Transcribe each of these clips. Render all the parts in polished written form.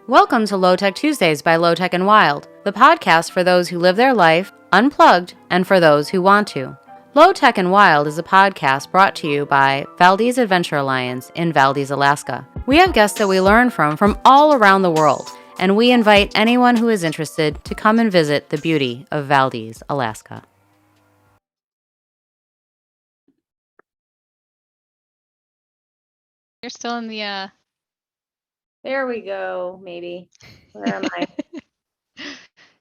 Welcome to Low Tech Tuesdays by Low Tech and Wild, the podcast for those who live their life unplugged and for those who want to. Low Tech and Wild is a podcast brought to you by Valdez Adventure Alliance in Valdez, Alaska. We have guests that we learn from all around the world, and we invite anyone who is interested to come and visit the beauty of Valdez, Alaska. You're still in the There we go, maybe. Where am I?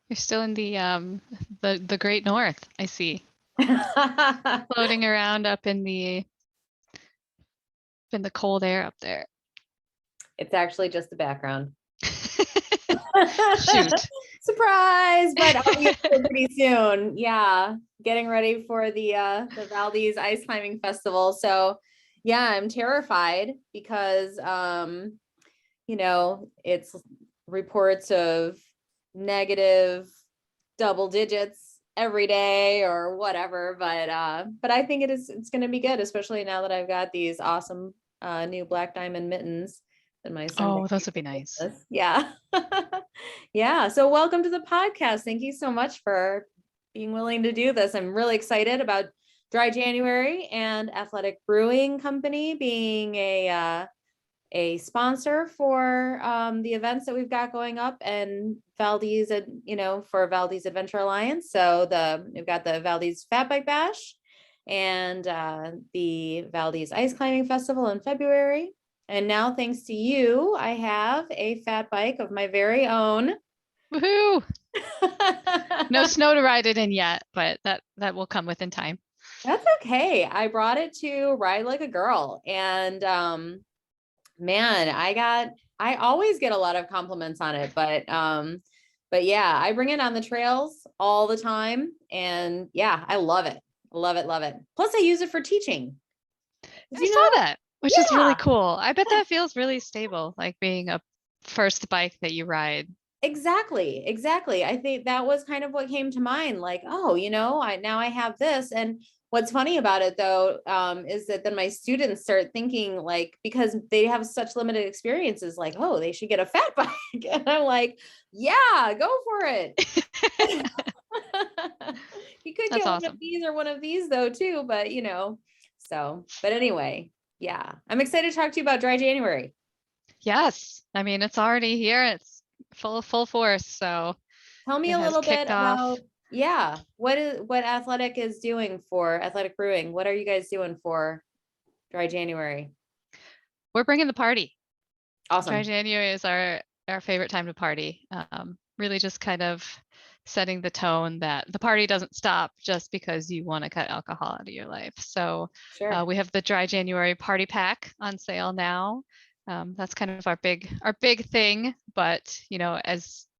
you're still in the Great North, I see. Floating around up in the cold air up there. It's actually just the background. Shoot. Surprise, but I'll be here pretty soon. Yeah, getting ready for the Valdez Ice Climbing Festival. So yeah, I'm terrified because it's reports of negative double digits every day or whatever, but I think it's going to be good, especially now that I've got these awesome new black diamond mittens that my son. Oh, those would be nice. Yeah. Yeah. So welcome to the podcast. Thank you so much for being willing to do this. I'm really excited about Dry January and Athletic Brewing Company being a sponsor for the events that we've got going up and Valdez, for Valdez Adventure Alliance. So we've got the Valdez Fat Bike Bash and the Valdez Ice Climbing Festival in February. And now, thanks to you, I have a fat bike of my very own. Woohoo! No snow to ride it in yet, but that will come within time. That's okay. I brought it to ride like a girl, and man, I always get a lot of compliments on it, but yeah, I bring it on the trails all the time, and yeah, I love it. Love it, love it. Plus, I use it for teaching. I saw that, which is really cool. I bet that feels really stable, like being a first bike that you ride. Exactly. I think that was kind of what came to mind. Like, oh, now I have this. And what's funny about it though, is that then my students start thinking like, because they have such limited experiences, like, oh, they should get a fat bike. And I'm like, yeah, go for it. You could get one of these or one of these though, too, but but anyway, yeah, I'm excited to talk to you about Dry January. Yes. I mean, it's already here. It's full force. So tell me a little bit about, what Athletic is doing for Athletic Brewing. What are you guys doing for Dry January? We're bringing the party. Awesome. Dry January is our favorite time to party. Really just kind of setting the tone that the party doesn't stop just because you want to cut alcohol out of your life. So sure. We have the Dry January party pack on sale now. That's kind of our big thing, but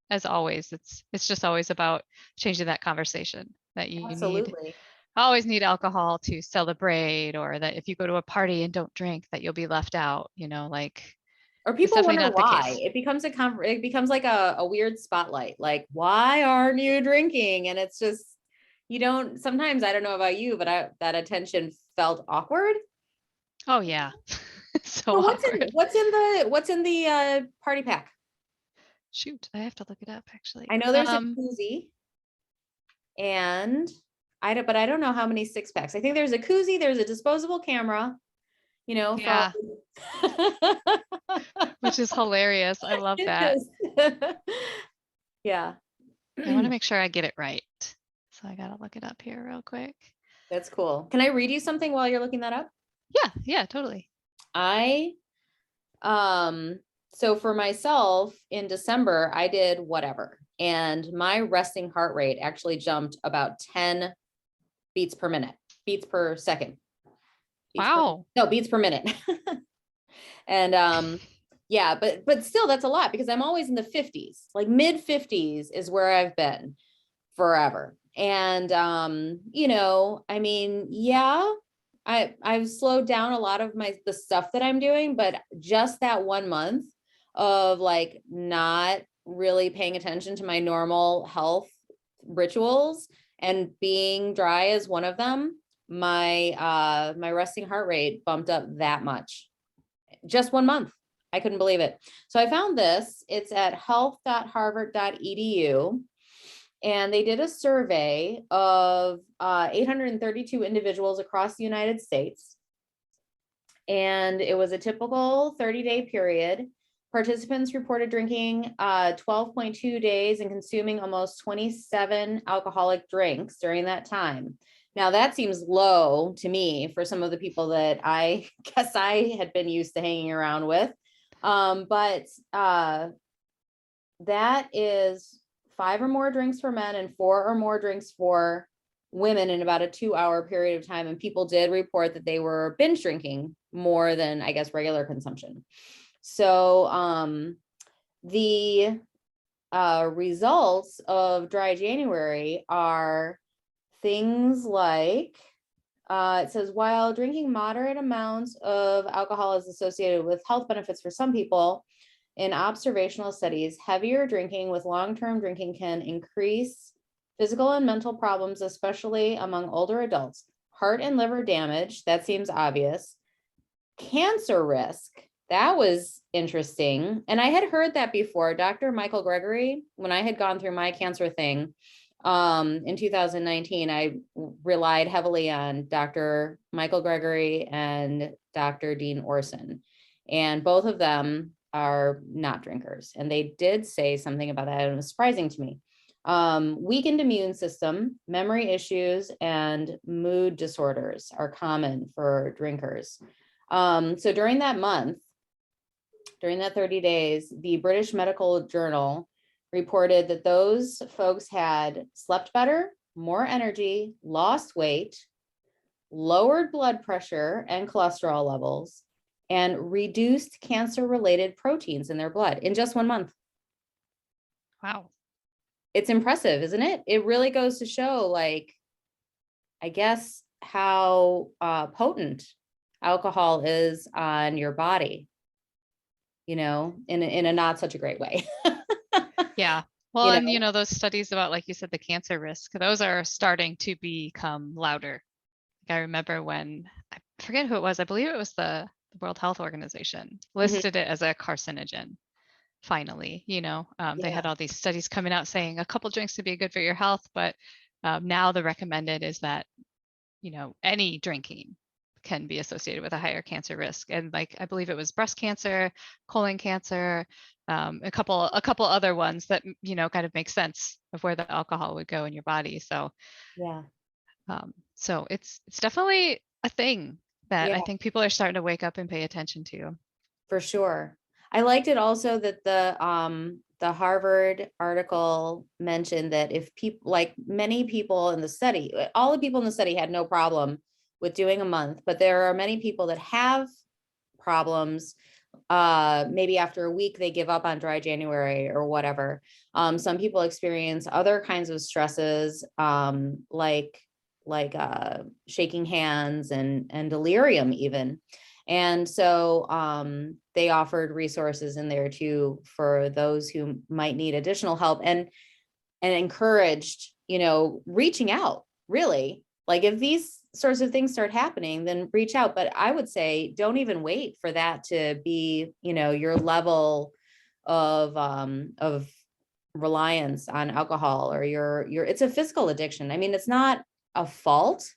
as always, it's just always about changing that conversation that you always need alcohol to celebrate, or that if you go to a party and don't drink, that you'll be left out, or people wonder why it becomes like a weird spotlight, like, why aren't you drinking? And it's just, sometimes, I don't know about you, but that attention felt awkward. Oh yeah. So what's in the party pack? Shoot, I have to look it up actually. I know there's a koozie, and I don't know how many 6-packs. I think there's a koozie, there's a disposable camera, yeah. Which is hilarious. I love that. Yeah. I want to make sure I get it right. So I gotta look it up here real quick. That's cool. Can I read you something while you're looking that up? Yeah, totally. So for myself in December, I did whatever. And my resting heart rate actually jumped about 10 beats per second. Beats per minute. And yeah, but still, that's a lot because I'm always in the 50s, like mid 50s is where I've been forever. And I mean, yeah, I've slowed down a lot of the stuff that I'm doing, but just that 1 month of like not really paying attention to my normal health rituals and being dry as one of them, my resting heart rate bumped up that much. Just 1 month. I couldn't believe it. So I found this. It's at health.harvard.edu. And they did a survey of 832 individuals across the United States. And it was a typical 30-day period. Participants reported drinking 12.2 days and consuming almost 27 alcoholic drinks during that time. Now that seems low to me for some of the people that I guess I had been used to hanging around with. But that is 5 or more drinks for men and 4 or more drinks for women in about a 2-hour period of time. And people did report that they were binge drinking more than, I guess, regular consumption. So the results of dry January are things like, it says, while drinking moderate amounts of alcohol is associated with health benefits for some people, in observational studies, heavier drinking with long-term drinking can increase physical and mental problems, especially among older adults. Heart and liver damage, that seems obvious. Cancer risk, that was interesting. And I had heard that before. Dr. Michael Gregory, when I had gone through my cancer thing in 2019, I relied heavily on Dr. Michael Gregory and Dr. Dean Orson. And both of them are not drinkers. And they did say something about that. And it was surprising to me. Weakened immune system, memory issues, and mood disorders are common for drinkers. So during that month, during that 30 days, the British Medical Journal reported that those folks had slept better, more energy, lost weight, lowered blood pressure and cholesterol levels, and reduced cancer-related proteins in their blood in just 1 month. Wow. It's impressive, isn't it? It really goes to show, like, I guess, how potent alcohol is on your body, in a not such a great way. Yeah. Well, You and know? those studies about, like you said, the cancer risk, those are starting to become louder. Like I remember when, I forget who it was, I believe it was the World Health Organization listed it as a carcinogen. Finally, they had Yeah. all these studies coming out saying a couple drinks would be good for your health, but now the recommended is that, any drinking can be associated with a higher cancer risk. And like, I believe it was breast cancer, colon cancer, a couple other ones that, kind of make sense of where the alcohol would go in your body. So, Yeah. so it's definitely a thing that I Yeah, think people are starting to wake up and pay attention to. for sure. I liked it also that the Harvard article mentioned that if people, like many people in the study, all the people in the study had no problem with doing a month, but there are many people that have problems. Maybe after a week they give up on dry January or whatever. Some people experience other kinds of stresses, like shaking hands and delirium even. And so they offered resources in there too for those who might need additional help, and encouraged, reaching out, really. Like if these sorts of things start happening, then reach out. But I would say don't even wait for that to be, your level of reliance on alcohol, or your it's a physical addiction. I mean, it's not a fault.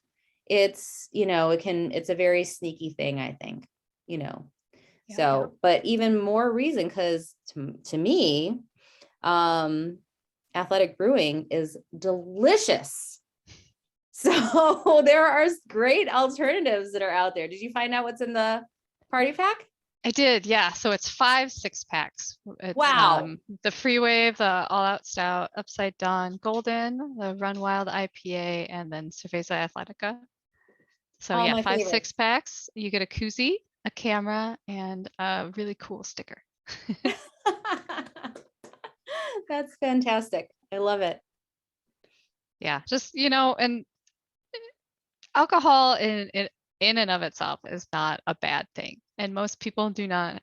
It's, it's a very sneaky thing, I think, you know. Yeah. So, but even more reason, because to me, Athletic Brewing is delicious. So there are great alternatives that are out there. Did you find out what's in the party pack? I did, yeah. So it's 5 6-packs. It's Wow. the Free Wave, the All Out Stout, Upside Down Golden, the Run Wild IPA, and then Cerveza Atletica. So All yeah, my 5 favorites. 6-packs. You get a koozie, a camera, and a really cool sticker. That's fantastic. I love it. Yeah, just and alcohol in and of itself is not a bad thing, and most people do not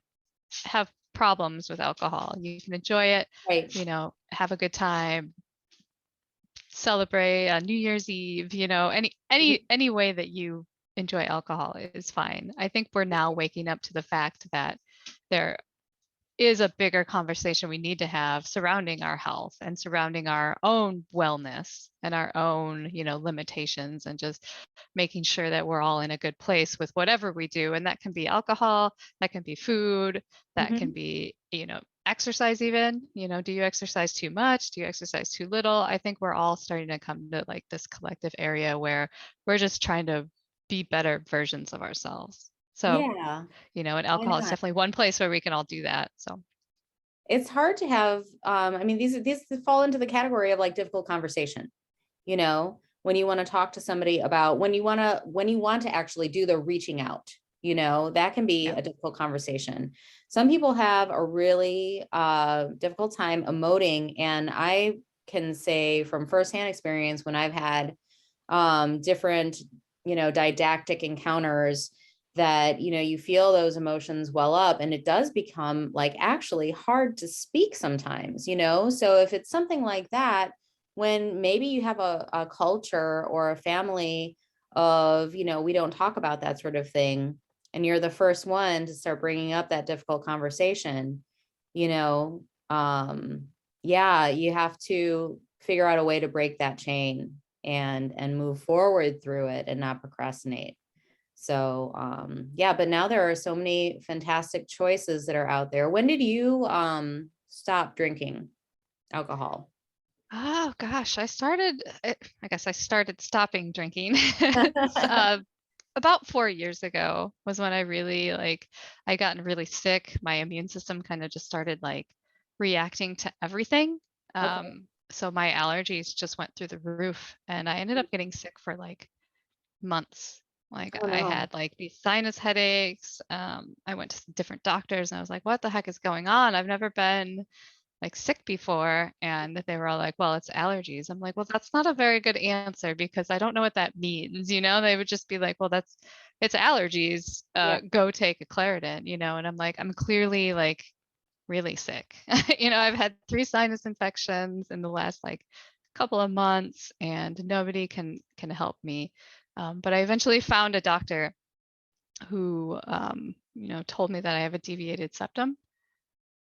have problems with alcohol. You can enjoy it, Right. have a good time, celebrate New Year's Eve, any way that you enjoy alcohol is fine. I think we're now waking up to the fact that there is a bigger conversation we need to have surrounding our health and surrounding our own wellness and our own, limitations, and just making sure that we're all in a good place with whatever we do. And that can be alcohol, that can be food, that can Mhm. be, exercise even. Do you exercise too much? Do you exercise too little? I think we're all starting to come to like this collective area where we're just trying to be better versions of ourselves. So, Yeah, and why alcohol is not? definitely one place where we can all do that. So, It's hard to have, I mean, these fall into the category of like difficult conversation, when you want to talk to somebody about when you want to actually do the reaching out, that can be yeah. a difficult conversation. Some people have a really difficult time emoting, and I can say from firsthand experience when I've had different, didactic encounters that, you feel those emotions well up, and it does become like actually hard to speak sometimes, so if it's something like that, when maybe you have a culture or a family of, we don't talk about that sort of thing, and you're the first one to start bringing up that difficult conversation, you know yeah, you have to figure out a way to break that chain and move forward through it and not procrastinate. So yeah, but now there are so many fantastic choices that are out there. When did you stop drinking alcohol? Oh gosh, I guess I started stopping drinking. About 4 years ago was when I really I gotten really sick. My immune system kind of just started like reacting to everything. Okay. So my allergies just went through the roof, and I ended up getting sick for like months. Like Oh I no. had like these sinus headaches. I went to different doctors, and I was like, what the heck is going on? I've never been like sick before. And they were all like, well, it's allergies. I'm like, well, that's not a very good answer because I don't know what that means. They would just be like, well, it's allergies. Yeah. Go take a Claritin, and I'm like, I'm clearly like really sick. I've had 3 sinus infections in the last like couple of months, and nobody can help me. But I eventually found a doctor who, told me that I have a deviated septum.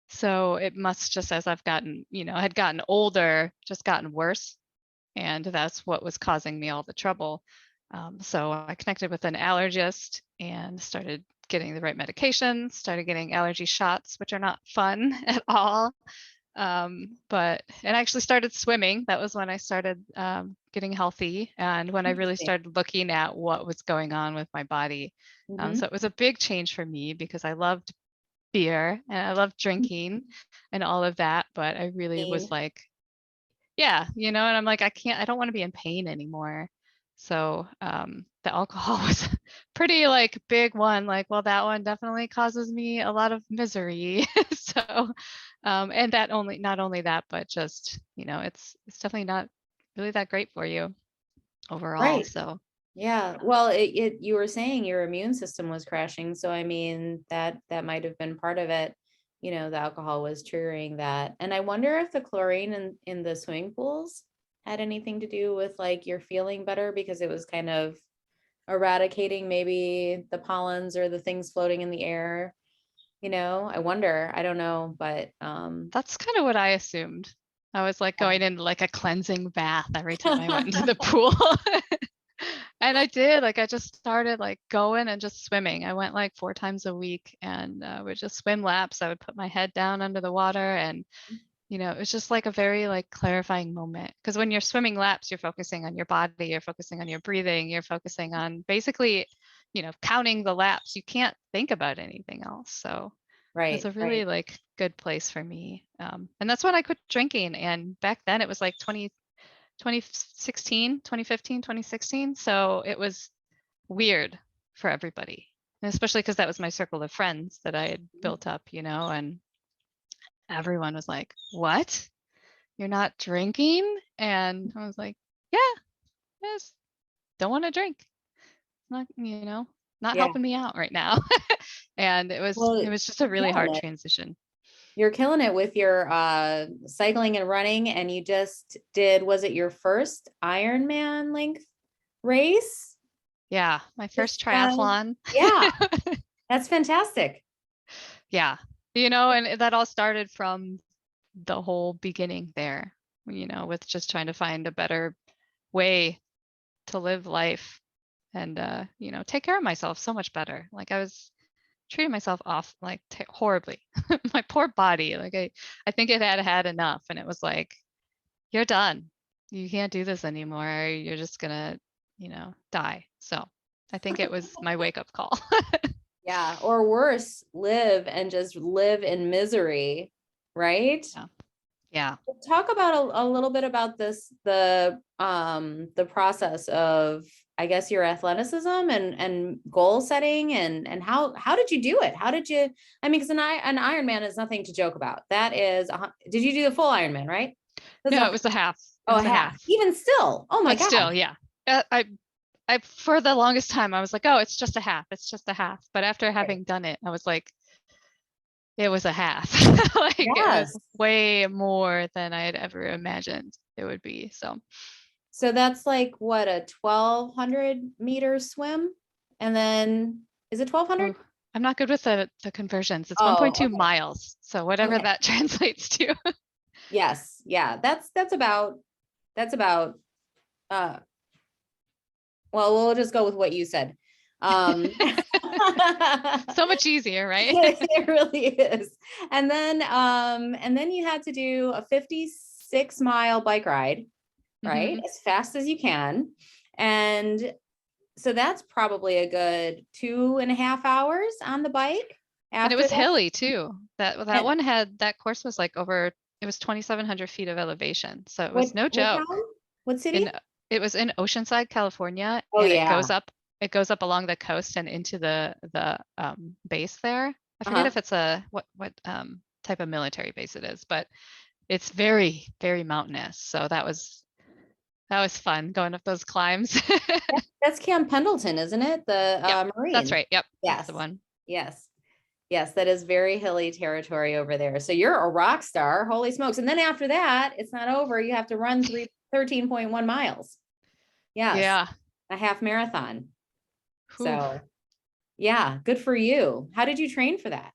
So it must just, as I've gotten, had gotten older, just gotten worse. And that's what was causing me all the trouble. So I connected with an allergist and started getting the right medication, started getting allergy shots, which are not fun at all. And I actually started swimming. That was when I started getting healthy, and when I really Interesting. started looking at what was going on with my body. Hmm. So it was a big change for me because I loved beer and I love drinking and all of that, but I really was like, yeah, and I'm like, I don't want to be in pain anymore. So the alcohol was pretty like big one, like, well, that one definitely causes me a lot of misery. So and that only not only that, but just, it's definitely not really that great for you overall. Right. So Yeah. Well, you were saying your immune system was crashing. So I mean that might have been part of it. The alcohol was triggering that. And I wonder if the chlorine in the swimming pools had anything to do with like you're feeling better because it was kind of eradicating maybe the pollens or the things floating in the air. I wonder. I don't know, but that's kind of what I assumed. I was like going into like a cleansing bath every time I went into the pool. And I did, like, I just started like going and just swimming. I went like 4 times a week and would just swim laps. I would put my head down under the water, and, it was just like a very like clarifying moment. Because when you're swimming laps, you're focusing on your body, you're focusing on your breathing, you're focusing on basically, counting the laps. You can't think about anything else. So it's right, a really right. like good place for me. And that's when I quit drinking. And back then it was like 2016, 2015, 2016. So it was weird for everybody. And especially because that was my circle of friends that I had built up, and everyone was like, what? You're not drinking? And I was like, yeah, yes, don't want to drink. Not, not Yeah. helping me out right now. And it was Well, it was just a really hard transition. you're killing it with your cycling and running, and you just did, was it your first Ironman length race? Yeah, my Just first triathlon. yeah, that's fantastic. Yeah. and that all started from the whole beginning there, with just trying to find a better way to live life and, take care of myself so much better. Like I was treating myself off like horribly. My poor body, like I think it had had enough, and it was like, you're done. You can't do this anymore. You're just gonna, die. So I think it was my wake up call. Yeah. Or worse, live and just live in misery. Right. Yeah. Yeah. Talk about a little bit about the process of, I guess, your athleticism and goal setting and how did you do it? How did you, I mean, because an Ironman is nothing to joke about. That is, did you do the full Ironman, right? No, it was a half. It was a a half. Even still. Oh my But God. still, yeah. I for the longest time I was like, oh, it's just a half. It's just a half. But after having done it, I was like, it was a half. Like it Yes. was way more than I had ever imagined it would be. So that's like what, a 1,200-meter swim? And then is it 1,200? Oh, I'm not good with the conversions. It's Oh, 1.2 okay. miles. So whatever Okay. that translates to. Yes. Yeah. That's about uh well, we'll just go with what you said. So much easier, right? It really is. And then you had to do a 56-mile bike ride, right? Mhm. As fast as you can. And so that's probably a good 2.5 hours on the bike And it after was that. hilly too. That And one that course was like it was 2,700 feet of elevation. So it what was no what joke. town? What In city? It was in Oceanside, California, Oh and yeah. it goes up along the coast and into the base there. I forget Uh-huh. if it's a what type of military base it is, but it's very, very mountainous. So that was fun going up those climbs. That's Camp Pendleton, isn't it? The Yep, that's Marine. right. Yep, that's Yes. the one. Yes. Yes, that is very hilly territory over there. So you're a rock star. Holy smokes. And then after that, it's not over. You have to run 13.1 miles. Yes, Yeah. a half marathon. Whew. So yeah, good for you. How did you train for that?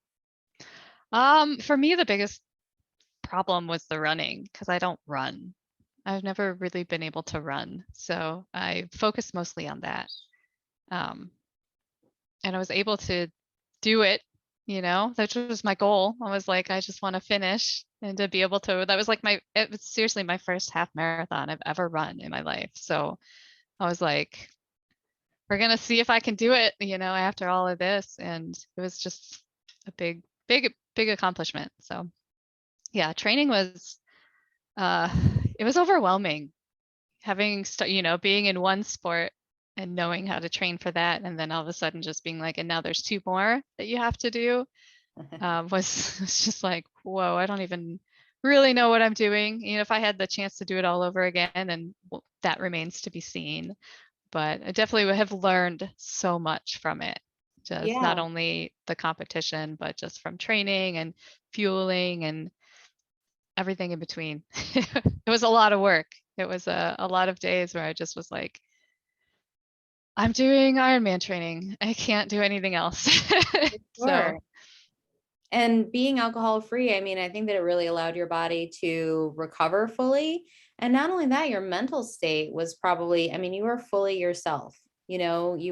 For me, the biggest problem was the running because I don't run. I've never really been able to run, so I focused mostly on that. Um, and I was able to do it, that was my goal. I was like, I just want to finish and to be able to, that was like it was seriously my first half marathon I've ever run in my life. So I was like, we're going to see if I can do it, after all of this. And it was just a big, big, big accomplishment. So yeah, training was, uh, it was overwhelming having, being in one sport and knowing how to train for that. And then all of a sudden just being like, and now there's two more that you have to do, was just like, whoa, I don't even really know what I'm doing. If I had the chance to do it all over again, and that remains to be seen. But I definitely would have learned so much from it. Just not Yeah. only the competition, but just from training and fueling and everything in between. It was a lot of work. It was a lot of days where I just was like, I'm doing Ironman training. I can't do anything else. So Sure. And being alcohol free, I mean, I think that it really allowed your body to recover fully. And not only that, your mental state was probably, I mean, you were fully yourself, you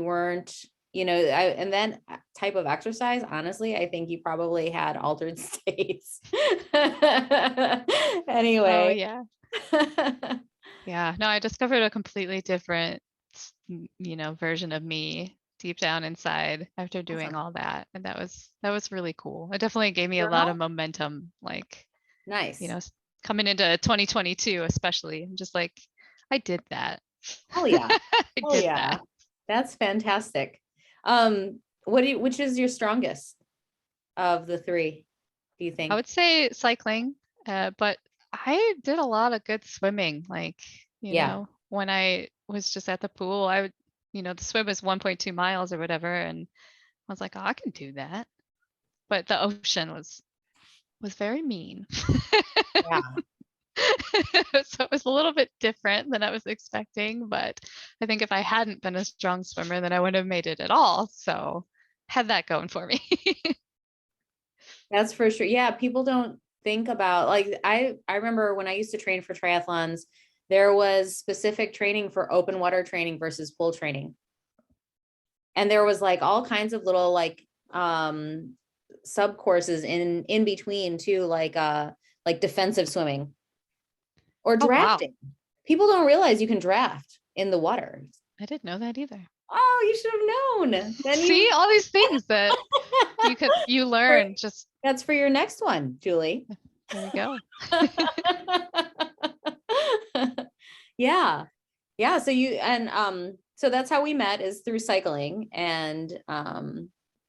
weren't, and then type of exercise, honestly, I think you probably had altered states. oh Anyway. yeah. Yeah, no, I discovered a completely different, version of me deep down inside after doing Awesome. all that. And that was really cool. It definitely gave me a lot of Journal? momentum, like, Nice. coming into 2022, especially. I'm just like, I did that. Oh yeah. I Oh did yeah. that. That's fantastic. Which is your strongest of the three, do you I think? would say cycling, but I did a lot of good swimming. Like, Yeah. when I was just at the pool, I would, the swim was 1.2 miles or whatever. And I was like, oh, I can do that. But the ocean was very mean. Yeah. So it was a little bit different than I was expecting. But I think if I hadn't been a strong swimmer, then I wouldn't have made it at all. So had that going for me. That's for sure. Yeah, people don't think about, like, I remember when I used to train for triathlons, there was specific training for open water training versus pool training. And there was like all kinds of little like sub courses in between too, like defensive swimming or Oh, wow. drafting. People don't realize you can draft in the water. I didn't know that either. Oh, you should have known. Then you See all these things that you learn just that's for your next one, Julie. there we go. Yeah. Yeah. So you and so that's how we met, is through cycling. And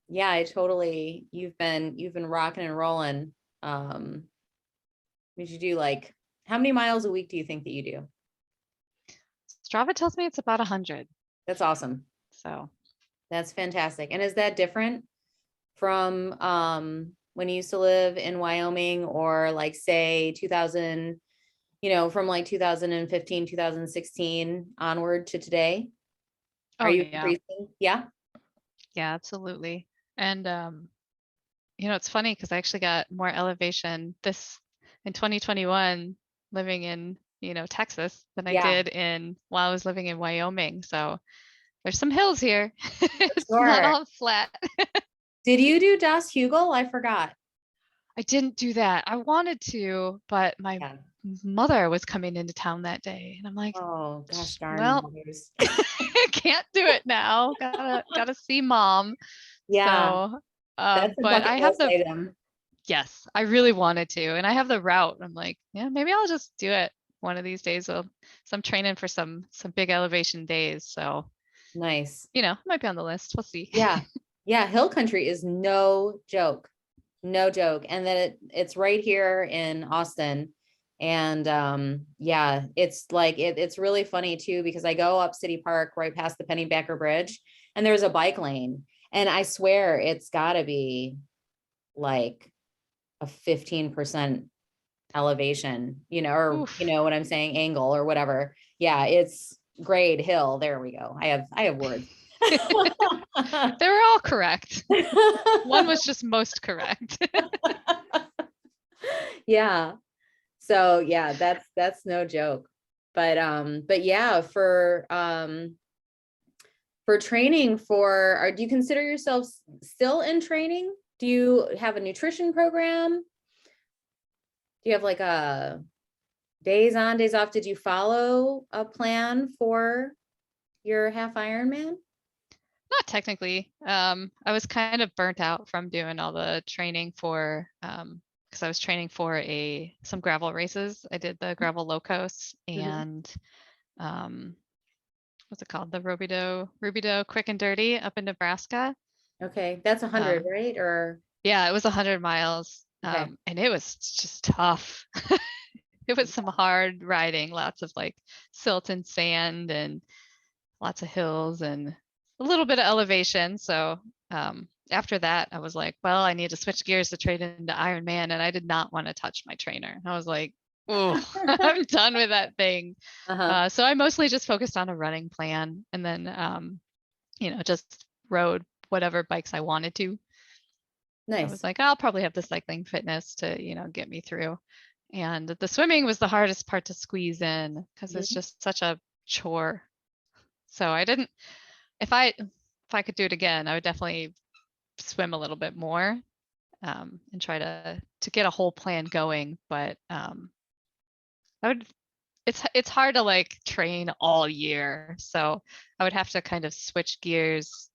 yeah, I totally, you've been rocking and rolling. Did you do like, how many miles a week do you think that you do? Strava tells me it's about 100. That's awesome. So That's fantastic. And is that different from when you used to live in Wyoming, or like say 2000, from like 2015, 2016 onward to today? oh Are you yeah. increasing? Yeah. Yeah, absolutely. And it's funny because I actually got more elevation this in 2021 living in, Texas than I Yeah, did while I was living in Wyoming. So there's some hills here. for It's not sure. all flat. Did you do Das Hugel? I forgot. I didn't do that. I wanted to, but my Yeah. mother was coming into town that day, and I'm like, Oh, gosh darn well, mothers. can't do it now. Gotta see mom. Yeah, So, that's a but bucket I have list the item. yes, I really wanted to, and I have the route. I'm like, yeah, maybe I'll just do it one of these days. So I'm training for some big elevation days. So, Nice. it might be on the list. We'll see. Yeah. Yeah, hill country is no joke. No joke. And then it's right here in Austin. And yeah, it's like it's really funny too, because I go up City Park right past the Pennybacker Bridge, and there's a bike lane. And I swear it's gotta be like a 15% elevation, or Oof. what I'm saying, angle or whatever. Yeah, it's grade hill. There we go. I have words. They were all correct. One was just most correct. Yeah. So yeah, that's no joke. But yeah, for training do you consider yourself still in training? Do you have a nutrition program? Do you have like a days on, days off? Did you follow a plan for your half Ironman? Not technically. I was kind of burnt out from doing all the training for because I was training for some gravel races. I did the gravel low coast Mhm. and what's it called? The Rubidoux Quick and Dirty up in Nebraska. Okay, that's 100, Um, right? Or yeah, it was 100 miles. okay. And it was just tough. It was some hard riding, lots of like silt and sand and lots of hills and a little bit of elevation. So after that, I was like, well, I need to switch gears to trade into Ironman. And I did not want to touch my trainer. I was like, oh, I'm done with that thing. Uh-huh. So I mostly just focused on a running plan and then, just rode whatever bikes I wanted to. I was Nice. like, I'll probably have the cycling fitness to, get me through. And the swimming was the hardest part to squeeze in because it's Mhm. just such a chore. So I didn't if I could do it again, I would definitely swim a little bit more and try to get a whole plan going. But I would it's hard to like train all year, so I would have to kind of switch gears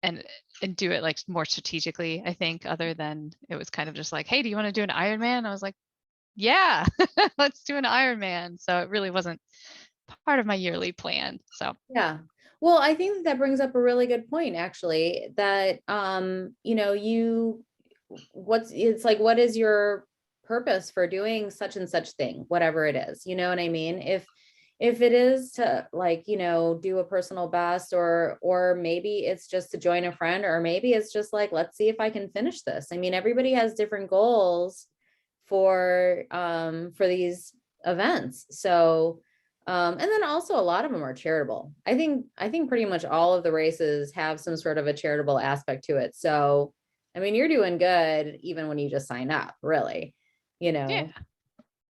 and and do it like more strategically. I think other than it was kind of just like, hey, do you want to do an Ironman? I was like, yeah, let's do an Ironman. So it really wasn't part of my yearly plan. So Yeah. Well, I think that brings up a really good point, actually, that it's like, what is your purpose for doing such and such thing, whatever it is, you know what I mean? If it is to, like, do a personal best, or maybe it's just to join a friend, or maybe it's just like, let's see if I can finish this. I mean, everybody has different goals for these events. So and then also a lot of them are charitable. I think pretty much all of the races have some sort of a charitable aspect to it. So I mean, you're doing good even when you just sign up, really, you Yeah. know.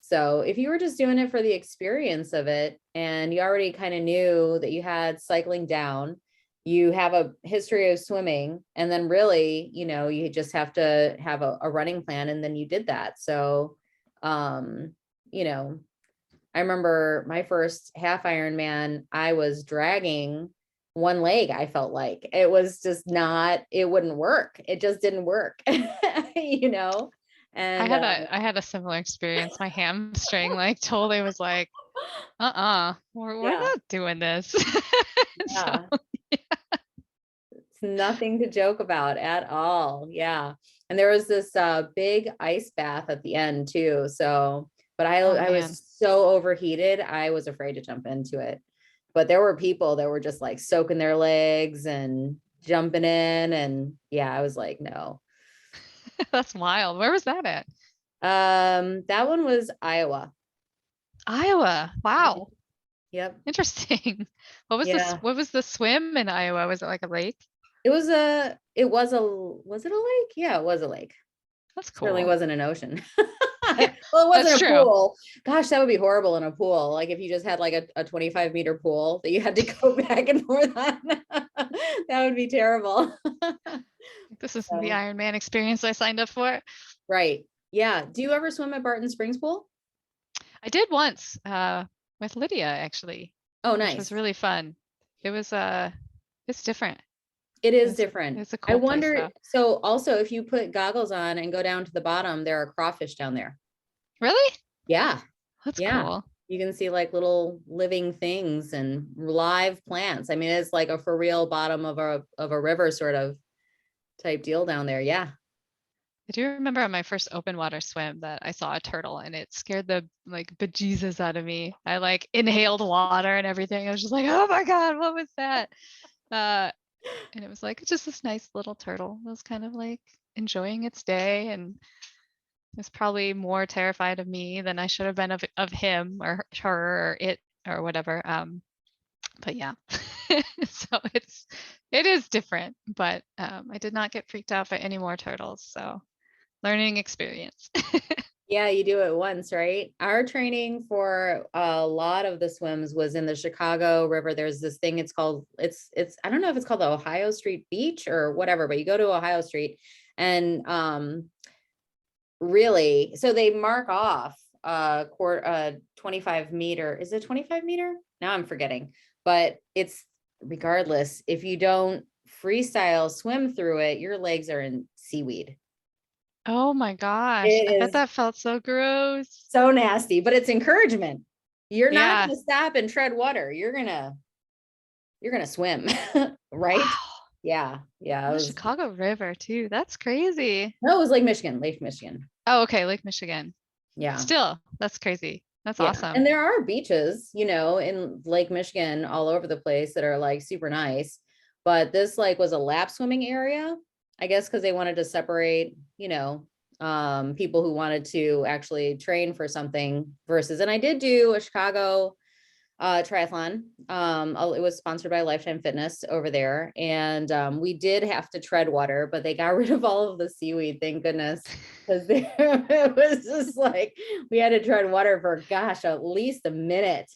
So if you were just doing it for the experience of it and you already kind of knew that you had cycling down, you have a history of swimming, and then really, you just have to have a running plan, and then you did that. So, um, you know, I remember my first half Ironman, I was dragging one leg. I felt like it was just not, it wouldn't work. It just didn't work, you know? And I had a similar experience. My hamstring like totally was like, we're yeah, not doing this. So yeah, it's nothing to joke about at all. Yeah. And there was this big ice bath at the end too. So, but oh I man. was so overheated, I was afraid to jump into it. But there were people that were just like soaking their legs and jumping in. And yeah, I was like, no. That's wild. Where was that at? That one was Iowa. Iowa. Mhm. Wow. Yep. Interesting. Yeah. What was the swim in Iowa? Was it like a lake? Was it a lake? Yeah, it was a lake. That's Certainly cool. wasn't an ocean. Well, it That's wasn't a true. pool. Gosh, that would be horrible in a pool. Like if you just had like a 25-meter pool that you had to go back and forth on. That would be terrible. This is the So, Ironman experience I signed up for. right. Yeah. Do you ever swim at Barton Springs Pool? I did once with Lydia actually, Oh, which was nice. really fun. It was it's different. It is It's different. it's a I cool place wonder, though. so also if you put goggles on and go down to the bottom, there are crawfish down there. Really? Yeah. That's Yeah. cool. You can see like little living things and live plants. I mean, it's like a for real bottom of a river sort of type deal down there. Yeah. I do remember on my first open water swim that I saw a turtle and it scared the like bejesus out of me. I like inhaled water and everything. I was just like, oh my God, what was that? Uh, and it was like just this nice little turtle. It was kind of like enjoying its day and was probably more terrified of me than I should have been of him or her or it or whatever. But yeah. So it is different, but I did not get freaked out by any more turtles. So learning experience. Yeah, you do it once, right? Our training for a lot of the swims was in the Chicago River. There's this thing, it's I don't know if it's called the Ohio Street Beach or whatever, but you go to Ohio Street and really, so they mark off 25 meter. Is it 25 meter? Now I'm forgetting, but it's regardless, if you don't freestyle swim through it, your legs are in seaweed. Oh my gosh. I It bet is that felt so gross. so nasty, but it's encouragement. You're not Yeah. going to stop and tread water. You're gonna swim, right? Wow. Yeah, yeah. It The was Chicago River too. That's crazy. no, it was Lake Michigan, Lake Michigan. Oh, okay. Lake Michigan. Yeah, Still, that's crazy. That's yeah. And awesome. there are beaches, in Lake Michigan all over the place that are like super nice. But this like was a lap swimming area, I guess, because they wanted to separate, people who wanted to actually train for something versus, and I did do a Chicago triathlon. It was sponsored by Lifetime Fitness over there, and we did have to tread water, but they got rid of all of the seaweed, thank goodness, because it was just like we had to tread water for gosh, at least a minute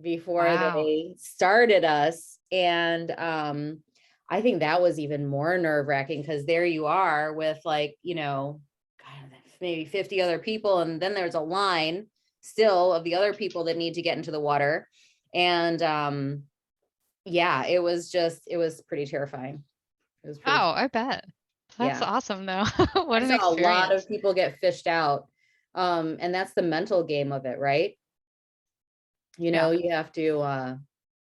before Wow. they started us, and I think that was even more nerve wracking because there you are with like God, maybe 50 other people, and then there's a line still of the other people that need to get into the water. And yeah, it was pretty terrifying. It was pretty, Wow, I bet. That's yeah. awesome though. What I an saw a lot experience. of people get fished out. And that's the mental game of it, right? Yeah. You have to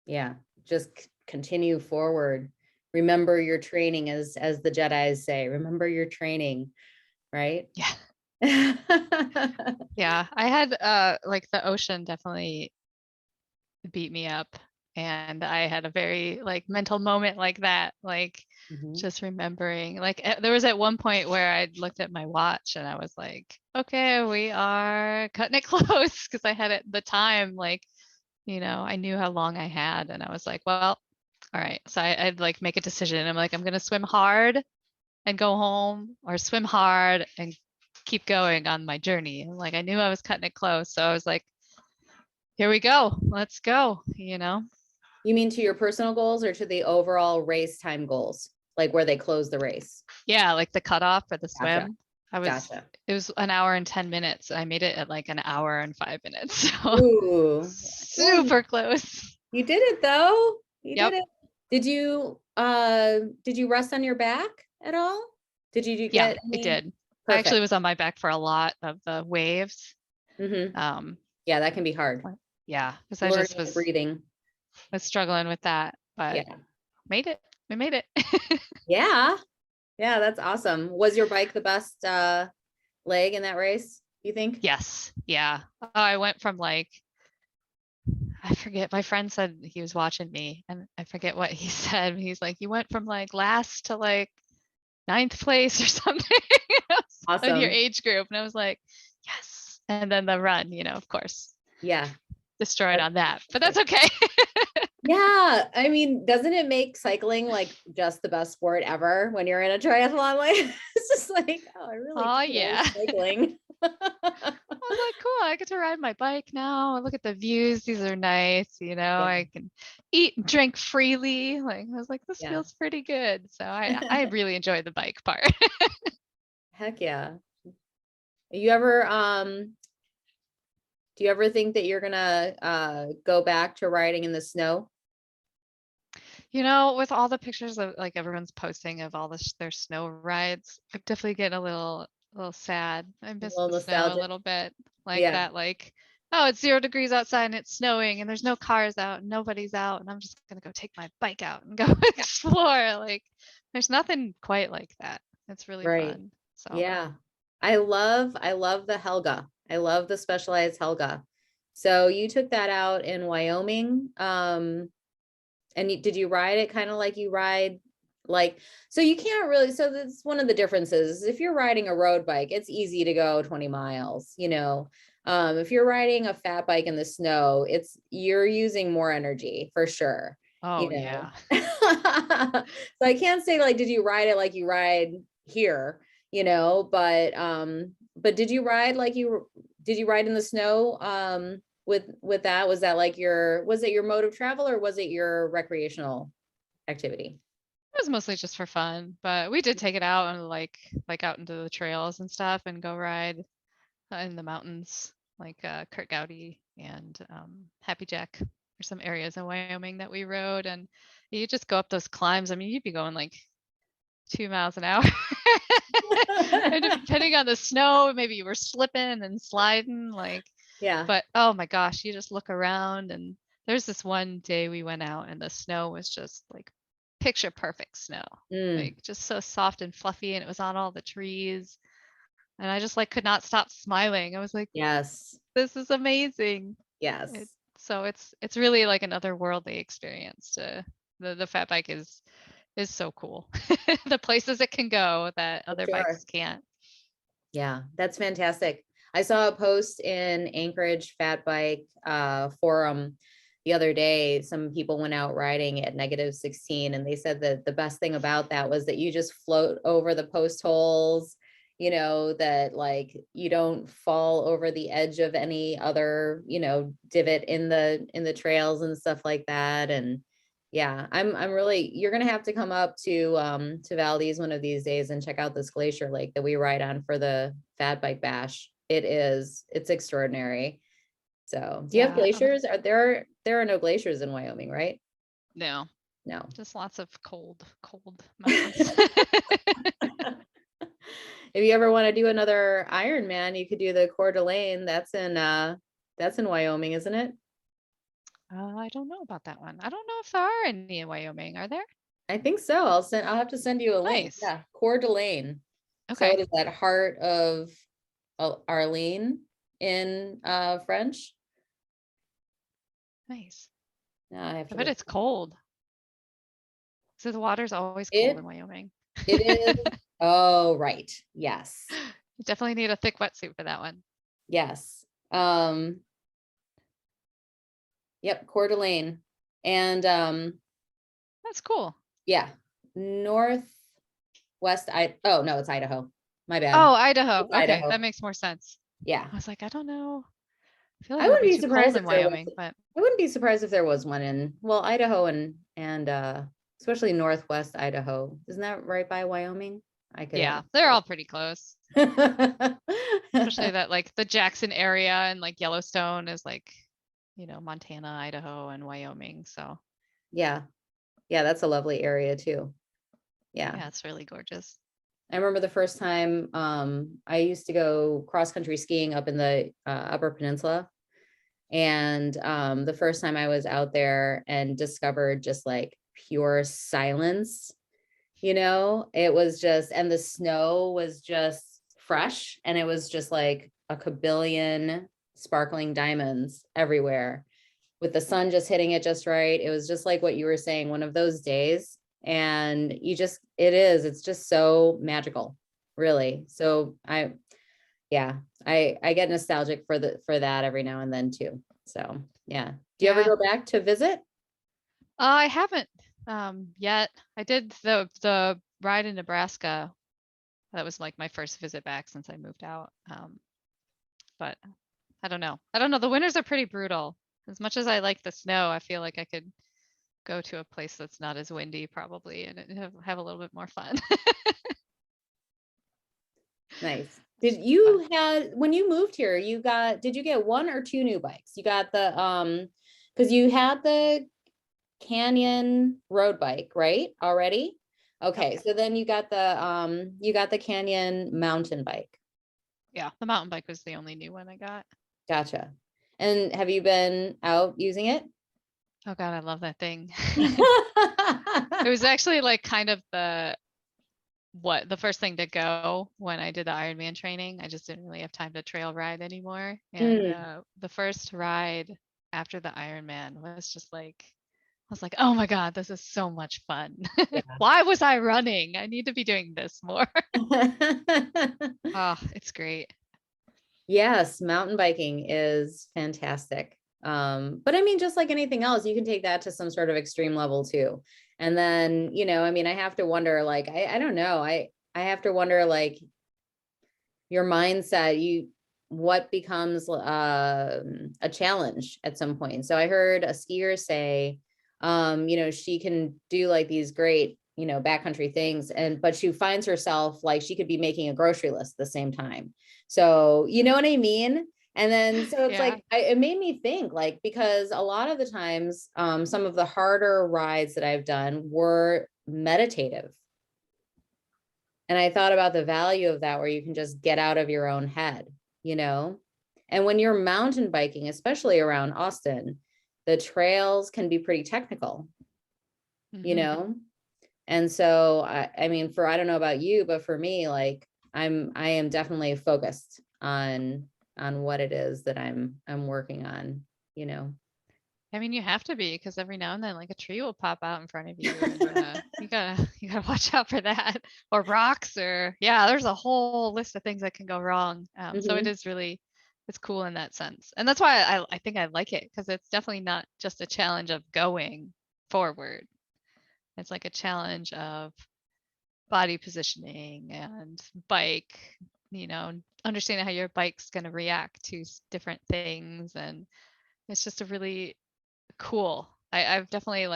yeah, just continue forward. Remember your training, as the Jedis say, remember your training, right? Yeah. Yeah. I had like the ocean definitely beat me up. And I had a very like mental moment like that, like Mhm. just remembering like there was at one point where I looked at my watch and I was like, okay, we are cutting it close because I had it the time, like, I knew how long I had and I was like, well, all right. So I'd like make a decision. I'm like, I'm gonna swim hard and go home or swim hard and keep going on my journey. And like I knew I was cutting it close. So I was like, here we go. Let's go, you know? You mean to your personal goals or to the overall race time goals? Like where they close the race? Yeah, like the cutoff for the Gotcha. swim. It Gotcha. was an hour and 10 minutes. And I made it at like an hour and 5 minutes. So Ooh. Well, super close. you did it though. You did Yep. it. Did you rest on your back at all? Did you Yeah, get I any? did. I Perfect. actually was on my back for a lot of the waves. Mm-hmm. Um, Yeah, that can be hard. yeah, because I just Learning breathing. was struggling with that, but Yeah. made it. We made it. Yeah. Yeah, that's awesome. Was your bike the best leg in that race, you think? Yes. Yeah. I went from like, I forget, my friend said he was watching me and I forget what he said. He's like, you went from like last to like ninth place or something in your Awesome. age group. And I was like, yes. And then the run, of course, Yeah. destroyed That's on that, but that's fantastic. okay. Yeah, I mean, doesn't it make cycling like just the best sport ever when you're in a triathlon? Like, it's just like, oh, I really Oh, do yeah. like cycling. I was like, cool, I get to ride my bike now. Look at the views. These are nice. Yeah, I can eat and drink freely. Like, I was like, this yeah. feels pretty good. So I really enjoyed the bike part. Heck yeah. You ever do you ever think that you're gonna go back to riding in the snow? With all the pictures of like everyone's posting of all their snow rides, I'm definitely getting a little sad. I A miss little the snow a nostalgic. little bit. Like Yeah, that, like, oh, it's 0 degrees outside and it's snowing and there's no cars out and nobody's out and I'm just gonna go take my bike out and go explore. Like, there's nothing quite like that. It's really right. fun. So Yeah. I love the Helga. I love the Specialized Helga. So you took that out in Wyoming. And did you ride it kind of like you ride like, so you can't really, so that's one of the differences. If you're riding a road bike, it's easy to go 20 miles, if you're riding a fat bike in the snow, you're using more energy for sure, oh you know. yeah. So I can't say like, did you ride it like you ride here, but did you ride in the snow with that? Was it your mode of travel or was it your recreational activity? It was mostly just for fun, but we did take it out and like out into the trails and stuff and go ride in the mountains, like Kurt Gowdy and Happy Jack. There's some areas in Wyoming that we rode, and you just go up those climbs. I mean, you'd be going like 2 miles an hour. And depending on the snow, maybe you were slipping and sliding, like, Yeah. but oh my gosh, you just look around and there's this one day we went out and the snow was just like picture perfect snow, Mm, like just so soft and fluffy and it was on all the trees. And I just like could not stop smiling. I was like, yes. this is amazing. It, Yes. so it's really like an otherworldly experience. The fat bike is so cool. The places it can go that For other sure. bikes can't. Yeah, that's fantastic. I saw a post in Anchorage Fat Bike forum the other day. Some people went out riding at -16 and they said that the best thing about that was that you just float over the post holes, that like you don't fall over the edge of any other, divot in the trails and stuff like that. And yeah, I'm really, you're gonna have to come up to Valdez one of these days and check out this glacier lake that we ride on for the Fat Bike Bash. It's extraordinary. So do you have Yeah. glaciers? There are no glaciers in Wyoming, right? No, No. just lots of cold mountains. If you ever want to do another Ironman, you could do the Coeur d'Alene. That's in Wyoming, isn't it? I don't know about that one. I don't know if there are any in Wyoming. Are there? I think so. I'll have to send you a link. Nice. Yeah, Coeur d'Alene. So Okay. it is that heart of Arlene in French. Nice. Now I have I to bet look. it's cold. So the water's always cold in It Wyoming. it is. Oh, right. Yes. You definitely need a thick wetsuit for that one. Yes. Yep, Coeur d'Alene. And That's cool. yeah, north. Oh no, it's Idaho. My bad. Oh, Idaho. It's Okay, Idaho. that makes more sense. Yeah. I was like, I don't know. I feel like I it would wouldn't be be too cold surprised in if there was. Wyoming, but I wouldn't be surprised if there was one in, well, Idaho and especially Northwest Idaho. Isn't that right by Wyoming? I could yeah, have. they're all pretty close. Especially that like the Jackson area and like Yellowstone is like, Montana, Idaho, and Wyoming. So Yeah. Yeah, that's a lovely area too. Yeah. yeah, it's really gorgeous. I remember the first time I used to go cross country skiing up in the Upper Peninsula. And the first time I was out there and discovered just like pure silence, it was just, and the snow was just fresh, and it was just like a kabillion sparkling diamonds everywhere with the sun just hitting it just right. It was just like what you were saying, one of those days. And it's just so magical, really. So yeah, I get nostalgic for that every now and then too. So yeah. Do you ever Yeah, go back to visit? I haven't yet. I did the ride in Nebraska. That was like my first visit back since I moved out. But I don't know. I don't know. The winters are pretty brutal. As much as I like the snow, I feel like I could go to a place that's not as windy probably and have a little bit more fun. Nice. But When you moved here, did you get one or two new bikes? You got the because you had the Canyon road bike, right? Already? Okay, so then you got the Canyon mountain bike. yeah, the mountain bike was the only new one I got. Gotcha. And have you been out using it? Oh God, I love that thing. It was actually like kind of the first thing to go when I did the Ironman training. I just didn't really have time to trail ride anymore. And Mm, the first ride after the Ironman was just like, I was like, oh my God, this is so much fun. Why was I running? I need to be doing this more. yeah. Oh, it's great. Yes, mountain biking is fantastic. But I mean, just like anything else, you can take that to some sort of extreme level too. And then, I mean, I have to wonder, like, I don't know. I have to wonder, like, your mindset, what becomes a challenge at some point. So I heard a skier say, she can do like these great, backcountry things, but she finds herself like she could be making a grocery list at the same time. So you know what I mean? And then so it's Yeah. like it made me think, like, because a lot of the times some of the harder rides that I've done were meditative. And I thought about the value of that, where you can just get out of your own head, you know? And when you're mountain biking, especially around Austin, the trails can be pretty technical, you Hmm. know? And so I mean, I don't know about you, but for me, like I am definitely focused on what it is that I'm working on, you know. I mean, you have to be because every now and then, like a tree will pop out in front of you, and you gotta watch out for that, or rocks, or yeah, there's a whole list of things that can go wrong. So it Mhm. is really, it's cool in that sense, and that's why I think I like it because it's definitely not just a challenge of going forward. It's like a challenge of body positioning and bike, understanding how your bike's gonna react to different things, and it's just a really cool. I've definitely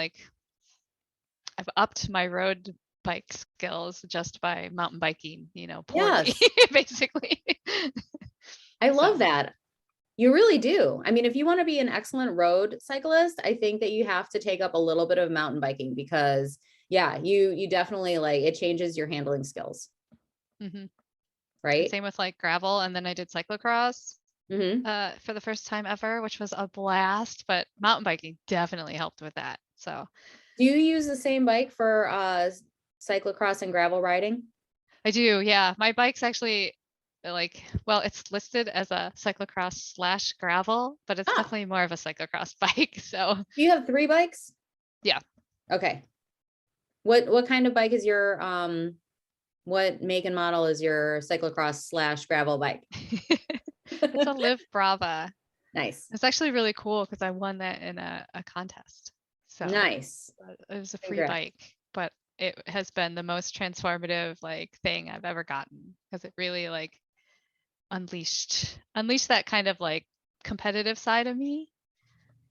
I've upped my road bike skills just by mountain biking, poorly, Yes, basically. I love So, that. You really do. I mean, if you want to be an excellent road cyclist, I think that you have to take up a little bit of mountain biking, because yeah, you definitely, like, it changes your handling skills, mhm. And right? same with like gravel. And then I did cyclocross Hmm. for the first time ever, which was a blast. But mountain biking definitely helped with that. So Do you use the same bike for cyclocross and gravel riding? I do, yeah. My bike's actually well, it's listed as a cyclocross slash gravel, but it's Ah, definitely more of a cyclocross bike. So do you have three bikes? yeah. Okay. What kind of bike is your what make and model is your cyclocross slash gravel bike? It's a Live Brava. Nice. It's actually really cool because I won that in a contest. So Nice. it was a free Congrats. bike, but it has been the most transformative like thing I've ever gotten, because it really like unleashed that kind of like competitive side of me,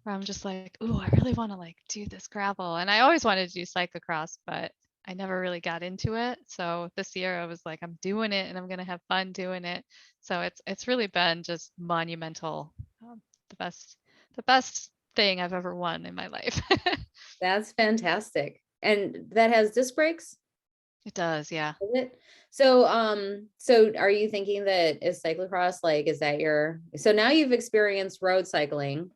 where I'm just like, ooh, I really want to like do this gravel. And I always wanted to do cyclocross, but I never really got into it. So this year I was like, I'm doing it and I'm gonna have fun doing it. So it's really been just monumental. The best thing I've ever won in my life. That's fantastic. And that has disc brakes, It does, yeah. is it? So, so are you thinking that is cyclocross, like, is that so now you've experienced road cycling.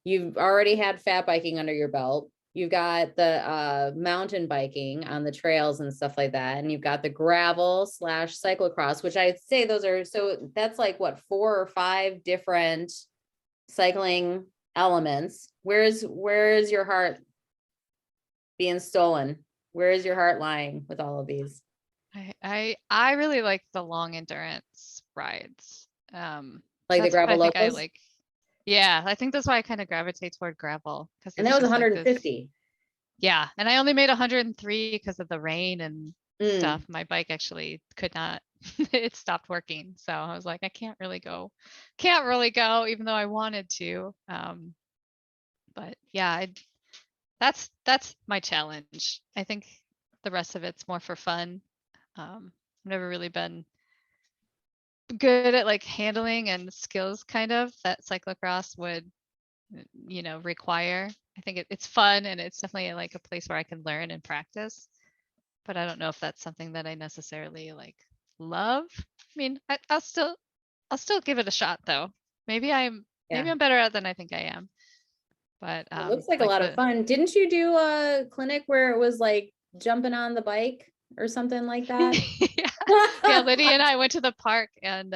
You've already had fat biking under your belt. You've got the mountain biking on the trails and stuff like that. And you've got the gravel / cyclocross, which I'd say those are, so that's like what, 4 or 5 different cycling elements. Where's your heart being stolen? Where is your heart lying with all of these? I really like the long endurance rides. Like the That's what gravel I think I locals? like. Yeah, I think that's why I kind of gravitate toward gravel, because And that it's was just like this. 150. Yeah, and I only made 103 because of the rain and Mm, stuff. My bike actually could not, it stopped working. So I was like, I can't really go, even though I wanted to. But yeah, that's my challenge. I think the rest of it's more for fun. I've never really been good at like handling and skills kind of that cyclocross would, require. I think it's fun, and it's definitely like a place where I can learn and practice, but I don't know if that's something that I necessarily like love. I mean, I'll still give it a shot though. Maybe yeah. I'm better at it than I think I am. But It looks like a like lot of the fun. Didn't you do a clinic where it was like jumping on the bike or something like that? yeah, yeah, Lydia and I went to the park, and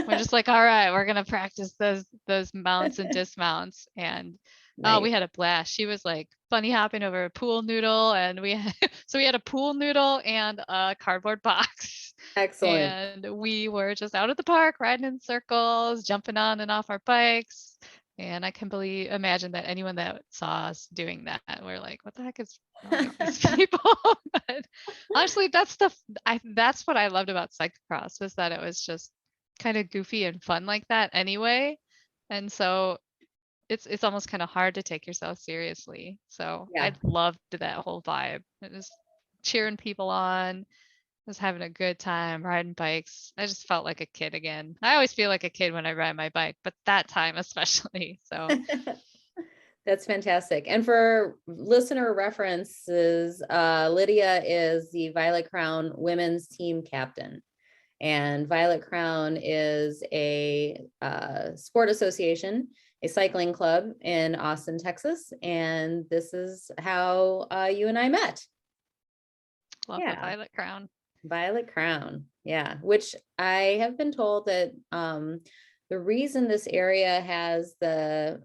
we're just like, all right, we're gonna practice those mounts and dismounts, and oh, Nice. we had a blast. She was like bunny hopping over a pool noodle, and we had, so we had a pool noodle and a cardboard box, Excellent. and we were just out at the park riding in circles, jumping on and off our bikes. And I can imagine that anyone that saw us doing that, we're like, what the heck is wrong with these people? But honestly, that's what I loved about cyclocross, was that it was just kind of goofy and fun like that anyway. And so it's almost kind of hard to take yourself seriously. So Yeah. I loved that whole vibe. It was cheering people on, was having a good time riding bikes. I just felt like a kid again. I always feel like a kid when I ride my bike, but that time especially. So That's fantastic. And for listener references, Lydia is the Violet Crown women's team captain. And Violet Crown is a sport association, a cycling club in Austin, Texas. And this is how you and I met. love the Yeah. Violet Crown. Violet Crown. Yeah. Which I have been told that the reason this area has the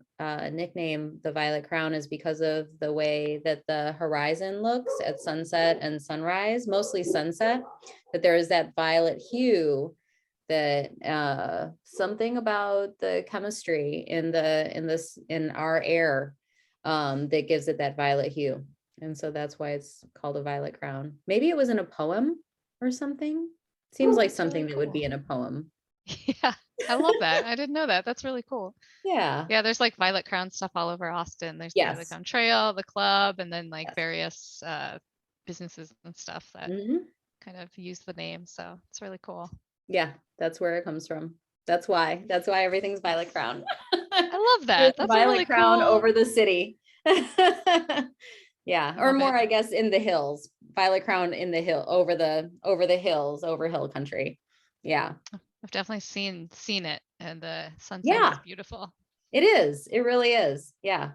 nickname the Violet Crown is because of the way that the horizon looks at sunset and sunrise, mostly sunset, that there is that violet hue, that something about the chemistry in our air that gives it that violet hue. And so that's why it's called a violet crown. Maybe it was in a poem or something. Seems like That's really something that would be cool. in a poem. Yeah, I love that. I didn't know that. That's really cool. Yeah. Yeah, there's like Violet Crown stuff all over Austin. There's the Violet Yes. Crown Trail, the club, and then like Yes. various businesses and stuff that Mhm. kind of use the name. So it's really cool. Yeah, that's where it comes from. That's why. That's why everything's violet crown. I love There's that. a That's a violet really crown cool. over the city. Yeah, I or love more, it. I guess, in the hills. Violet crown in the hill, over the hills, over hill country. Yeah. I've definitely seen it, and the sunset is Yeah, beautiful. it is. It really is. Yeah.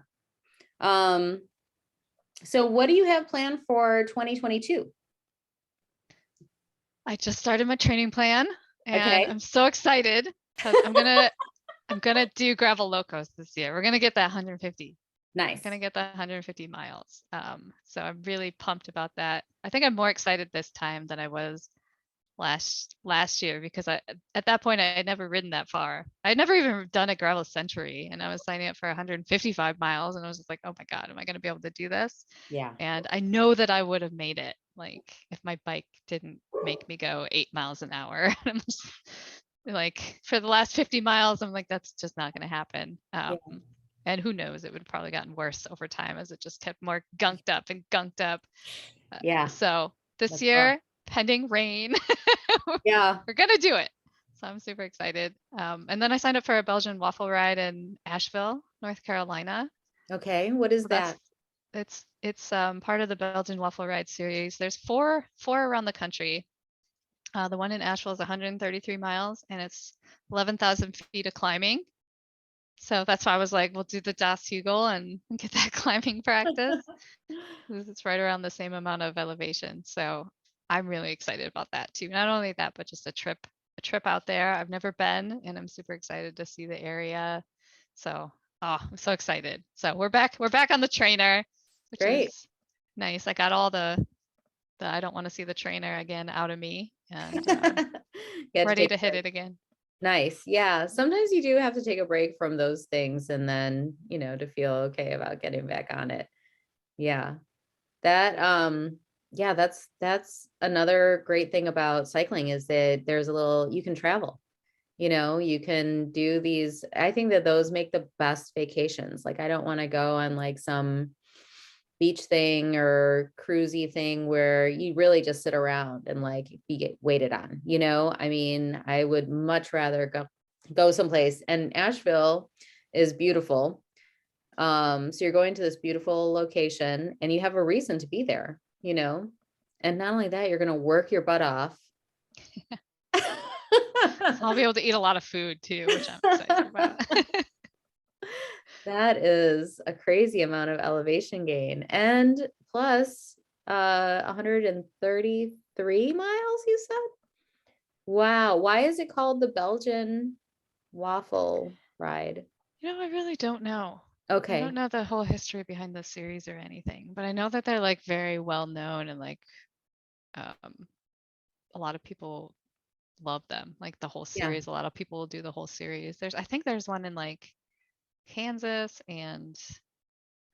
Um, so what do you have planned for 2022? I just started my training plan, and Okay. I'm so excited because I'm gonna do gravel locos this year. We're gonna get that 150. We're Nice. gonna get that 150 miles. So I'm really pumped about that. I think I'm more excited this time than I was last year because at that point I had never ridden that far. I had never even done a gravel century, and I was signing up for 155 miles, and I was just like, oh my God, am I going to be able to do this? Yeah. And I know that I would have made it, like if my bike didn't make me go 8 miles an hour. I'm just like, for the last 50 miles, I'm like, that's just not going to happen. And who knows, it would have probably gotten worse over time as it just kept more gunked up and gunked up. Yeah. So this That's rough. year, pending rain, Yeah. we're gonna do it. So I'm super excited. And then I signed up for a Belgian waffle ride in Asheville, North Carolina. Okay. What is So that? it's part of the Belgian waffle ride series. There's four around the country. The one in Asheville is 133 miles, and it's 11,000 feet of climbing. So that's why I was like, we'll do the Das Hugel and get that climbing practice. It's right around the same amount of elevation. So I'm really excited about that too. Not only that, but just a trip out there. I've never been, and I'm super excited to see the area. So, I'm so excited. So we're back on the trainer, which Great. is nice. I got all the I don't want to see the trainer again out of me, and ready to hit it again. Nice. Yeah. Sometimes you do have to take a break from those things and then, to feel okay about getting back on it. Yeah. Yeah, that's another great thing about cycling is that you can travel, you can do these. I think that those make the best vacations. Like, I don't want to go on like some beach thing or cruisy thing where you really just sit around and like you get waited on, I mean, I would much rather go someplace, and Asheville is beautiful. So you're going to this beautiful location and you have a reason to be there, and not only that, you're going to work your butt off. So I'll be able to eat a lot of food too, which I'm excited about. That is a crazy amount of elevation gain. And plus 133 miles, you said? Wow. Why is it called the Belgian waffle ride? I really don't know. I don't Okay. know the whole history behind the series or anything, but I know that they're like very well known, and like um, a lot of people love them. Like the whole Yeah. series, a lot of people will do the whole series. I think there's one in like Kansas, and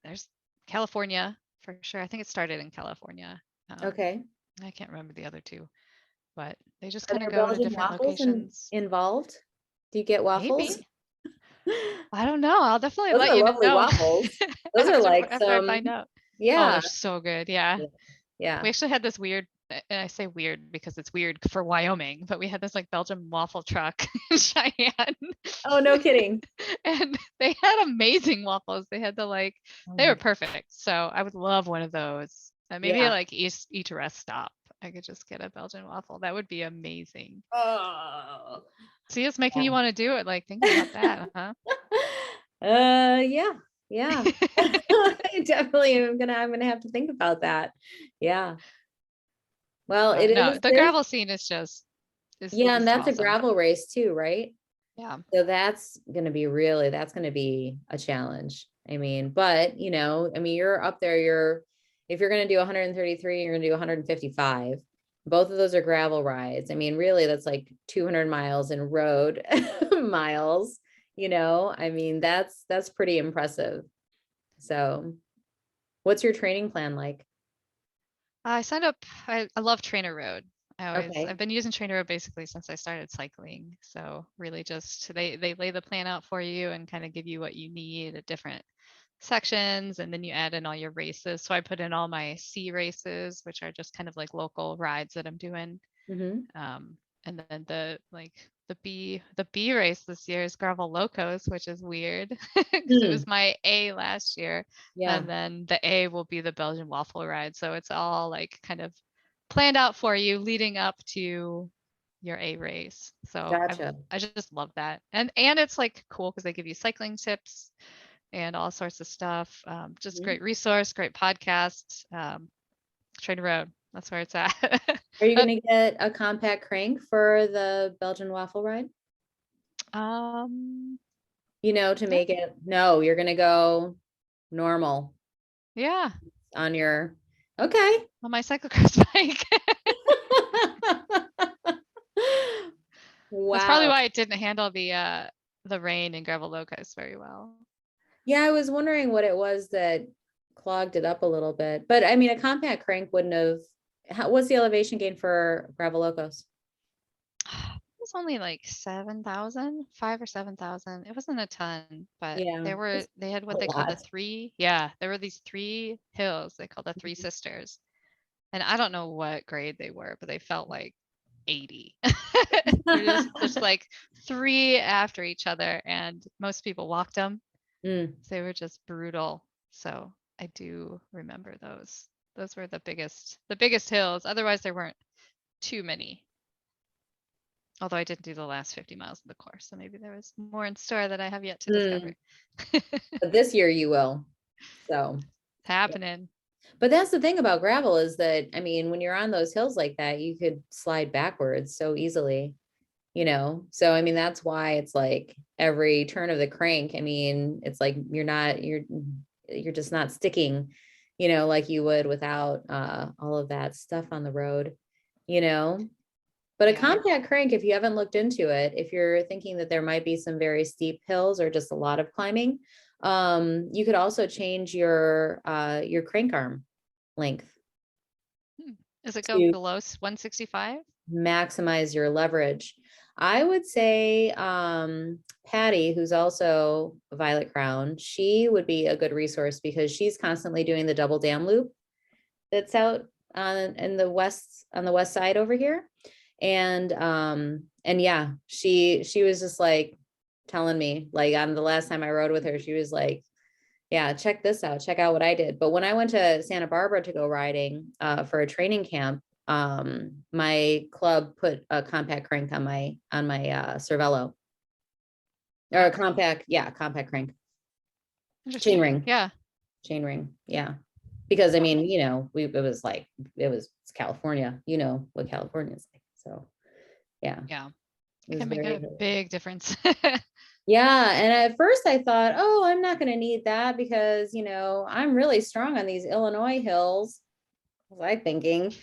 there's California for sure. I think it started in California. Okay. I can't remember the other two, but they just Are kind of there go to Belgian different waffles locations. involved? Do you get waffles? Maybe. I don't know. I'll definitely Those let are you lovely know waffles. Those are like after I some, find out. Oh, they're yeah. so good. Yeah. Yeah. We actually had this weird, and I say weird because it's weird for Wyoming, but we had this like Belgian waffle truck in Cheyenne. Oh, no kidding. And they had amazing waffles. They had Oh they my were God. perfect. So I would love one of those. Maybe Yeah. like each rest stop, I could just get a Belgian waffle. That would be amazing. Oh. See, it's making you want to do it. Like thinking about that, huh? Yeah. Yeah. I definitely I'm gonna have to think about that. Yeah. Well, it But is no, a the serious, gravel scene is just yeah, and is that's a awesome. gravel race too, right? Yeah. So that's gonna be a challenge. I mean, but I mean, you're up there, if you're gonna do 133, you're gonna do 155. Both of those are gravel rides. I mean, really, that's like 200 miles in road miles, I mean, that's pretty impressive. So what's your training plan like? I signed up. I love Trainer Road. Okay. I've been using Trainer Road basically since I started cycling. So really just they lay the plan out for you and kind of give you what you need at different sections, and then you add in all your races. So I put in all my C races, which are just kind of like local rides that I'm doing. Hmm. And then the B race this year is Gravel Locos, which is weird because it Hmm. was my A last year. Yeah. And then the A will be the Belgian waffle ride. So it's all like kind of planned out for you leading up to your A race. So Gotcha. I just love that. And it's like cool because they give you cycling tips and all sorts of stuff. Just Mhm. great resource, great podcast. Trainer Road. That's where it's at. Are you gonna get a compact crank for the Belgian waffle ride? Um, To yeah, make it, no, you're gonna go normal yeah, on your, okay. on my cyclocross bike. That's probably Wow. why it didn't handle the rain and gravel locust very well. Yeah, I was wondering what it was that clogged it up a little bit. But I mean, a compact crank wouldn't have, what's the elevation gain for gravel locos? It was only like 7,000, 5 or 7,000. It wasn't a ton, but Yeah, it's they had a what they called the lot. three. Yeah, there were these three hills they called the Three Sisters. And I don't know what grade they were, but they felt like 80. They're just like three after each other, and most people walked them. Mm. So they were just brutal. So I do remember those. Those were the biggest hills. Otherwise, there weren't too many. Although I didn't do the last 50 miles of the course, so maybe there was more in store that I have yet to discover. But this year you will. So, It's happening. but that's the thing about gravel is that, I mean, when you're on those hills like that, you could slide backwards so easily, you know? So, I mean, that's why it's like every turn of the crank, I mean, it's like you're just not sticking, you know, like you would without all of that stuff on the road, you know? But a Yeah. compact crank, if you haven't looked into it, if you're thinking that there might be some very steep hills or just a lot of climbing, you could also change your crank arm length Does it go to below 165? maximize your leverage. I would say Patty, who's also Violet Crown, she would be a good resource because she's constantly doing the double dam loop that's out on the west side over here. And yeah, she was just like telling me, like, on the last time I rode with her, she was like, yeah, check this out, check out what I did. But when I went to Santa Barbara to go riding for a training camp, my club put a compact crank on my Cervelo, or a Wow. compact crank, chain Interesting. ring, Yeah. yeah. Because I mean, you know, it was California, you know what California is like. So yeah, Yeah. it It was can make a very, big difference. yeah. And at first I thought, oh, I'm not going to need that because, you know, I'm really strong on these Illinois hills. Was I thinking?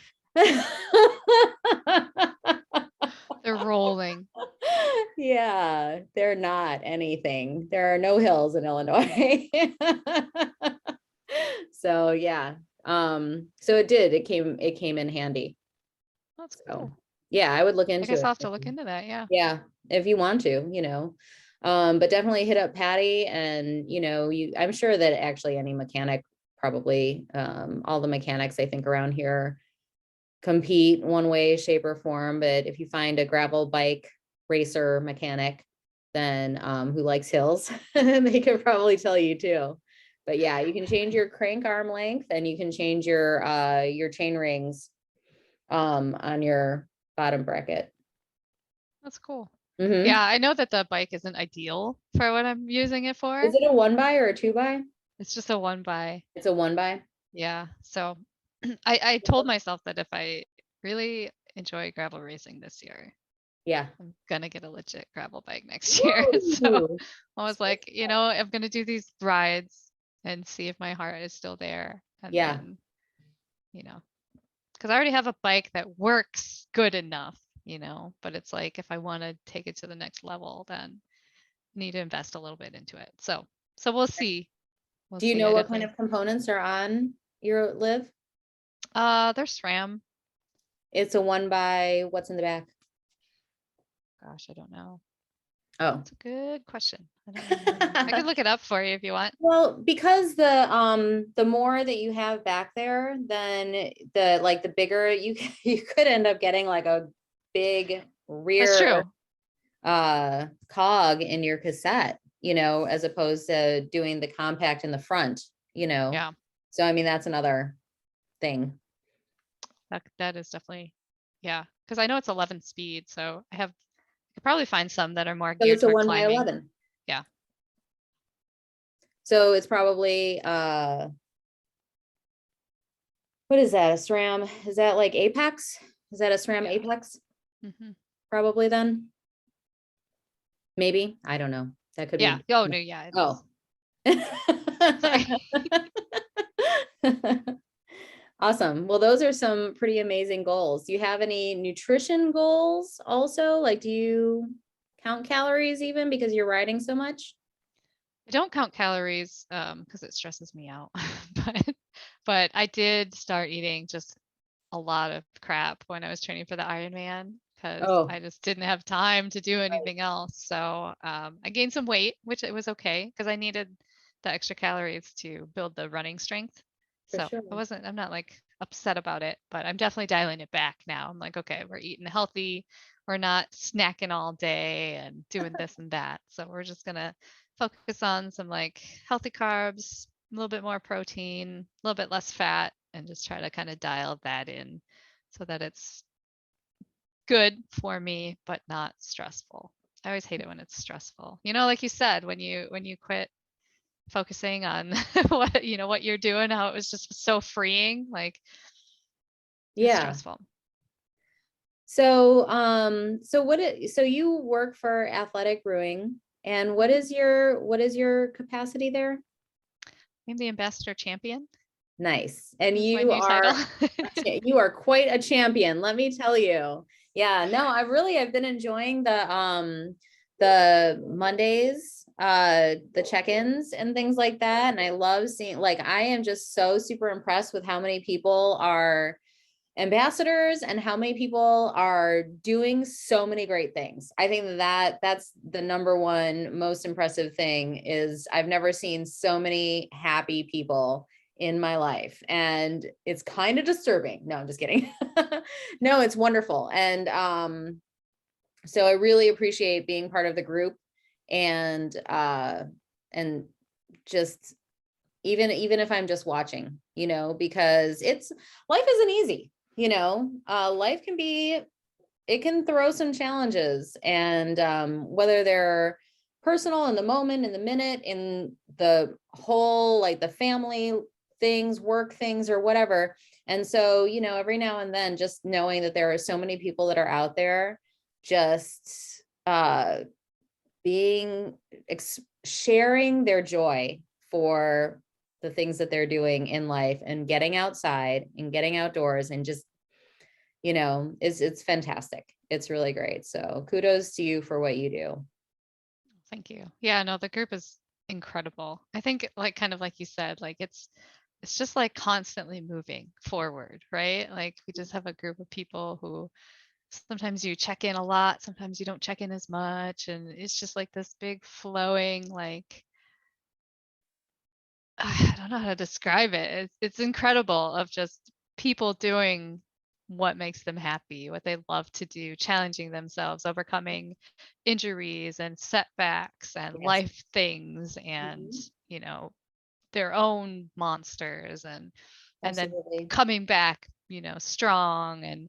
They're rolling. Yeah, they're not anything. There are no hills in Illinois. So yeah. So it came in handy. That's So cool. yeah, I would look I into guess it. I'll have to look into that. Yeah. Yeah, if you want to, you know. But definitely hit up Patty, and you know, I'm sure that actually any mechanic probably all the mechanics I think around here compete one way, shape, or form. But if you find a gravel bike racer mechanic, then who likes hills, they could probably tell you too. But yeah, you can change your crank arm length and you can change your chain rings on your bottom bracket. That's cool. Mhm. Yeah, I know that the bike isn't ideal for what I'm using it for. Is it a 1 by or a 2 by? It's just a 1 by. It's a 1 by. Yeah. So I told myself that if I really enjoy gravel racing this year, Yeah. I'm gonna get a legit gravel bike next year. So Woo! I was like, you know, I'm gonna do these rides and see if my heart is still there. And Yeah. then, you know, because I already have a bike that works good enough, you know, but it's like if I want to take it to the next level, then I need to invest a little bit into it. So we'll see. We'll Do you see. know I what kind definitely of components are on your live? there's SRAM. It's a 1 by. What's in the back? Gosh, I don't know. Oh. That's a good question. I don't remember. I could look it up for you if you want. Well, because the more that you have back there, then the bigger you you could end up getting like a big That's rear true. cog in your cassette, you know, as opposed to doing the compact in the front, you know. Yeah, So I mean that's another thing. that is definitely, yeah. Because I know it's 11 speed, so I could probably find some that are more So geared it's a toward 1 by climbing. 11. Yeah. So it's probably what is that? A SRAM? Is that like Apex? Is that a SRAM Yeah. Apex? Hmm. Probably then. Maybe. I don't know. That could Yeah. be. Oh no, yeah, it is. Oh. Sorry. Awesome. Well, those are some pretty amazing goals. Do you have any nutrition goals also? Like, do you count calories even because you're riding so much? I don't count calories because it stresses me out. but but I did start eating just a lot of crap when I was training for the Ironman because Oh, I just didn't have time to do right. anything else. So I gained some weight, which it was okay because I needed the extra calories to build the running strength. For So sure. I'm not like upset about it, but I'm definitely dialing it back now. I'm like, okay, we're eating healthy. We're not snacking all day and doing this and that. So we're just gonna focus on some like healthy carbs, a little bit more protein, a little bit less fat, and just try to kind of dial that in so that it's good for me but not stressful. I always hate it when it's stressful. You know, like you said, when you quit focusing on what you're doing, how it was just so freeing, like it's Yeah. stressful. So, so you work for Athletic Brewing, and Mhm. what is your capacity there? I'm the ambassador champion. Nice. And That's my new title. you are quite a champion, let me tell you. Yeah, no, I've been enjoying the Mondays, the check-ins and things like that. And I love seeing, like, I am just so super impressed with how many people are ambassadors and how many people are doing so many great things. I think that that's the number one most impressive thing is I've never seen so many happy people in my life, and it's kind of disturbing. No, I'm just kidding. No, it's wonderful. And so I really appreciate being part of the group, and and just even if I'm just watching, because it's life isn't easy, life can be, it can throw some challenges, and whether they're personal in the moment, in the minute, in the whole, like the family things, work things, or whatever. And so, every now and then, just knowing that there are so many people that are out there just being sharing their joy for the things that they're doing in life and getting outside and getting outdoors, and just it's fantastic. It's really great. So kudos to you for what you do. Thank you. Yeah, no, the group is incredible. I think like kind of like you said, like it's just like constantly moving forward, right? Like we just have a group of people who sometimes you check in a lot, sometimes you don't check in as much, and it's just like this big flowing like I don't know how to describe it. It's incredible of just people doing what makes them happy, what they love to do, challenging themselves, overcoming injuries and setbacks and Yes. life things and, Mhm. you know, their own monsters and then Absolutely. coming back, strong and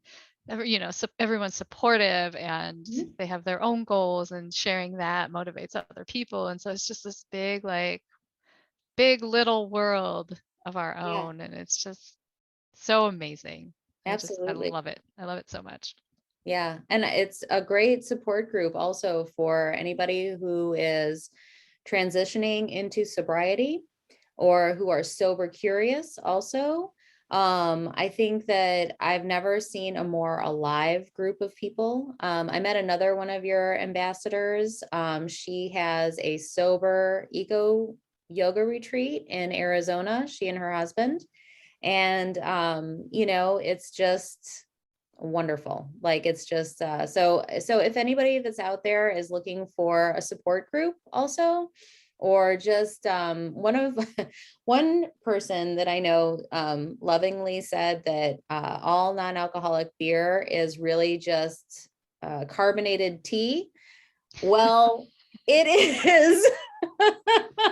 everyone's supportive and Mhm. they have their own goals and sharing that motivates other people. And so it's just this big like big little world of our Yeah, own, and it's just so amazing. I absolutely. love it. I love it so much. Yeah. And it's a great support group also for anybody who is transitioning into sobriety or who are sober curious also. I think that I've never seen a more alive group of people. I met another one of your ambassadors. She has a sober eco yoga retreat in Arizona, she and her husband. And it's just wonderful. Like it's just so if anybody that's out there is looking for a support group also, or just one person that I know lovingly said that all non-alcoholic beer is really just carbonated tea. Well, it is.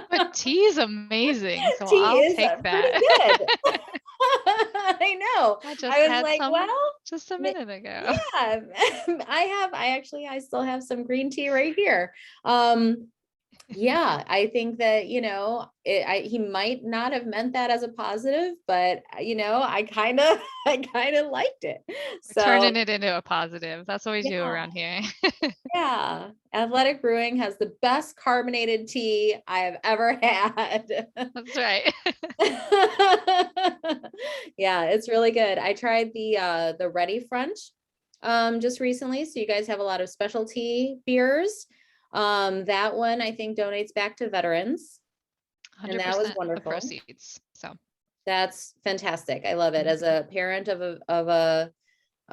But tea is amazing, so Tea I'll is take pretty that. good. I know. I just I was had like, some well, just a yeah, minute ago. I still have some green tea right here. Um, Yeah, I think that, he might not have meant that as a positive, but I kind of, I kind of liked it. We're So turning it into a positive. That's what we do yeah, around here. yeah. Athletic Brewing has the best carbonated tea I have ever had. That's right. Yeah, it's really good. I tried the Ready Front just recently. So you guys have a lot of specialty beers. That one I think donates back to veterans, and that was 100% of wonderful. proceeds. So, That's fantastic. I love it. As a parent of a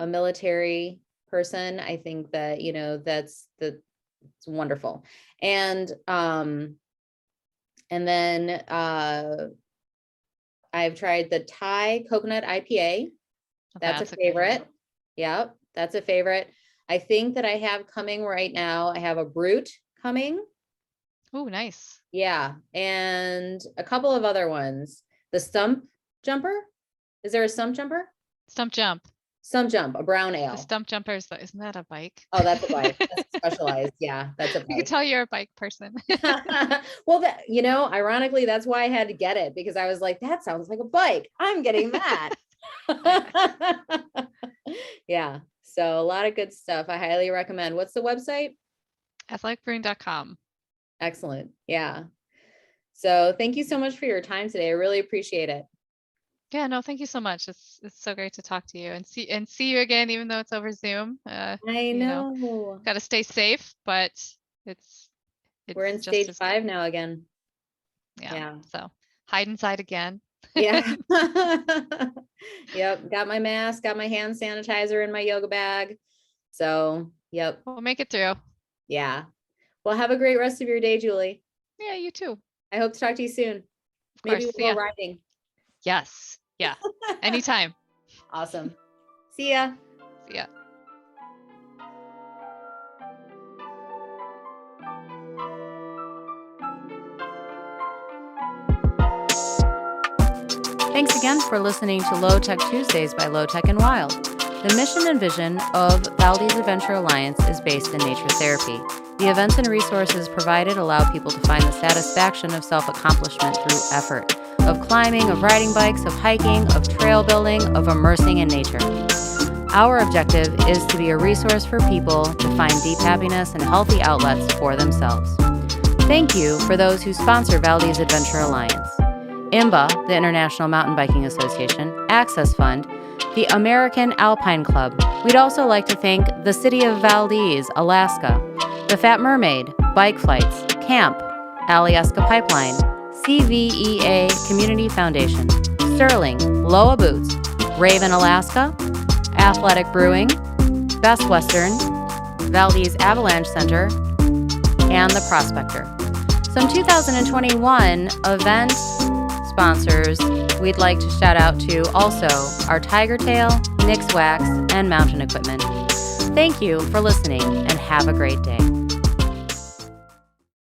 military person, I think that, it's wonderful. And then I've tried the Thai coconut IPA. That's a that's a good one. favorite. Yep, that's a favorite. I think that I have coming right now, I have a Brute coming. Oh, nice. Yeah, and a couple of other ones. The Stump Jumper. Is there a Stump Jumper? Stump jump. Stump Jump, a brown The ale. stump jumpers, isn't that a bike? Oh, that's a bike. That's specialized. Yeah, that's a You can bike. tell you're a bike person. Well, ironically, that's why I had to get it, because I was like, that sounds like a bike. I'm getting that. Yeah. So a lot of good stuff. I highly recommend. What's the website? Athleticbrewing.com. Excellent. Yeah. So thank you so much for your time today. I really appreciate it. Yeah, no, thank you so much. It's so great to talk to you and see you again, even though it's over Zoom. I know. Got to stay safe, but it's We're in just stage as good. 5 now again. Yeah. Yeah. So hide inside again. Yeah. Yep. Got my mask, got my hand sanitizer in my yoga bag. So, yep. We'll make it through. Yeah. Well, have a great rest of your day, Julie. Yeah, you too. I hope to talk to you soon. Of Maybe course. we'll Yeah. go riding. Yes. Yeah. Anytime. Awesome. See ya. See ya. Thanks again for listening to Low Tech Tuesdays by Low Tech and Wild. The mission and vision of Valdez Adventure Alliance is based in nature therapy. The events and resources provided allow people to find the satisfaction of self-accomplishment through effort, of climbing, of riding bikes, of hiking, of trail building, of immersing in nature. Our objective is to be a resource for people to find deep happiness and healthy outlets for themselves. Thank you for those who sponsor Valdez Adventure Alliance. IMBA, the International Mountain Biking Association, Access Fund, the American Alpine Club. We'd also like to thank the City of Valdez, Alaska, the Fat Mermaid, Bike Flights, Camp, Alyeska Pipeline, CVEA Community Foundation, Sterling, Loa Boots, Raven, Alaska, Athletic Brewing, Best Western, Valdez Avalanche Center, and The Prospector. Some 2021 event sponsors we'd like to shout out to also are Tiger Tail, Nix Wax, and Mountain Equipment. Thank you for listening and have a great day.